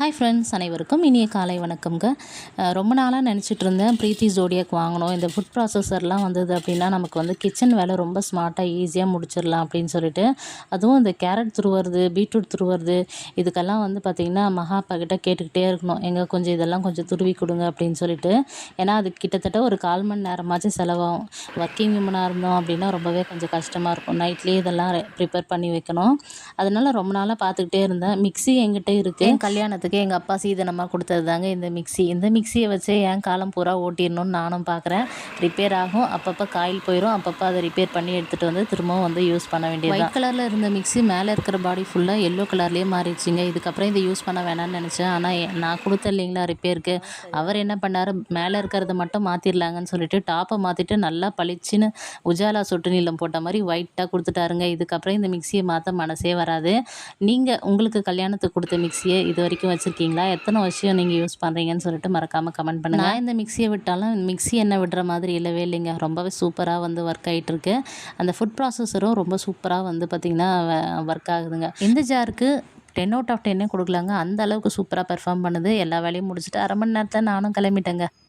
Hi friends, அனைவருக்கும் இனிய காலை வணக்கம்ங்க. ரொம்ப நாளாக நினச்சிட்டு இருந்தேன் ப்ரீத்தி ஜோடியாக் வாங்கணும். இந்த ஃபுட் ப்ராசஸர்லாம் வந்தது அப்படின்னா நமக்கு வந்து கிச்சன் வேலை ரொம்ப ஸ்மார்ட்டாக ஈஸியாக முடிச்சிடலாம் அப்படின்னு சொல்லிட்டு. அதுவும் இந்த கேரட் துருவுறது, பீட்ரூட் துருவுறது, இதுக்கெல்லாம் வந்து பார்த்திங்கன்னா மகாப்பா கிட்ட கேட்டுக்கிட்டே இருக்கணும், எங்கே கொஞ்சம் இதெல்லாம் கொஞ்சம் துருவி கொடுங்க அப்படின்னு சொல்லிட்டு. ஏன்னா அது கிட்டத்தட்ட ஒரு 1/4 மணி நேரமாச்சும் செலவாகும். ஒர்க்கிங் விமனாக இருந்தோம் அப்படின்னா ரொம்பவே கொஞ்சம் கஷ்டமாக இருக்கும். நைட்லேயே இதெல்லாம் ப்ரிப்பேர் பண்ணி வைக்கணும். அதனால் ரொம்ப நாளாக பார்த்துக்கிட்டே இருந்தேன். மிக்ஸி என்கிட்ட இருக்குது. கல்யாணத்துக்கு எங்கள் அப்பா சீதனமாக கொடுத்தது தாங்க இந்த மிக்ஸி. இந்த மிக்ஸியை வச்சு என் காலம் பூரா ஓட்டிடணும்னு நானும் பார்க்குறேன். ரிப்பேர் ஆகும், அப்பப்போ காயில் போயிடும், அப்பப்போ அதை ரிப்பேர் பண்ணி எடுத்துகிட்டு வந்து திரும்பவும் வந்து யூஸ் பண்ண வேண்டியது. ஒயிட் கலரில் இருந்த மிக்ஸி மேலே இருக்கிற பாடி ஃபுல்லாக எல்லோ கலர்லேயே மாறிடுச்சுங்க. இதுக்கப்புறம் இதை யூஸ் பண்ண வேணாம்னு நினச்சேன். ஆனால் நான் கொடுத்த இல்லைங்களா ரிப்பேருக்கு, அவர் என்ன பண்ணார், மேலே இருக்கிறத மட்டும் மாற்றிடலாங்கன்னு சொல்லிட்டு டாப்பை மாற்றிட்டு நல்லா பளிச்சுன்னு உஜாலா சொட்டு நீளம் போட்ட மாதிரி ஒயிட்டாக கொடுத்துட்டாருங்க. இதுக்கப்புறம் இந்த மிக்ஸியை மாற்ற மனசே வராது. நீங்கள் உங்களுக்கு கல்யாணத்துக்கு கொடுத்த மிக்ஸியை இது வரைக்கும் வச்சுருக்கீங்களா? எத்தனை வருஷம் நீங்கள் யூஸ் பண்ணுறீங்கன்னு சொல்லிட்டு மறக்காமல் கமெண்ட் பண்ணுங்கள். நான் இந்த மிக்ஸியை விட்டாலும் மிக்ஸி என்ன விடுற மாதிரி இல்லவே இல்லைங்க. ரொம்பவே சூப்பராக வந்து ஒர்க் ஆகிட்டுருக்கு. அந்த ஃபுட் ப்ராசஸரும் ரொம்ப சூப்பராக வந்து பார்த்திங்கன்னா ஒர்க் ஆகுதுங்க. இந்த ஜாருக்கு 10 out of 10 கொடுக்கலாங்க. அந்த அளவுக்கு சூப்பராக பெர்ஃபார்ம் பண்ணுது. எல்லா வேலையும் முடிச்சுட்டு 1/2 மணி நேரத்தில் நானும் கிளம்பிட்டேங்க.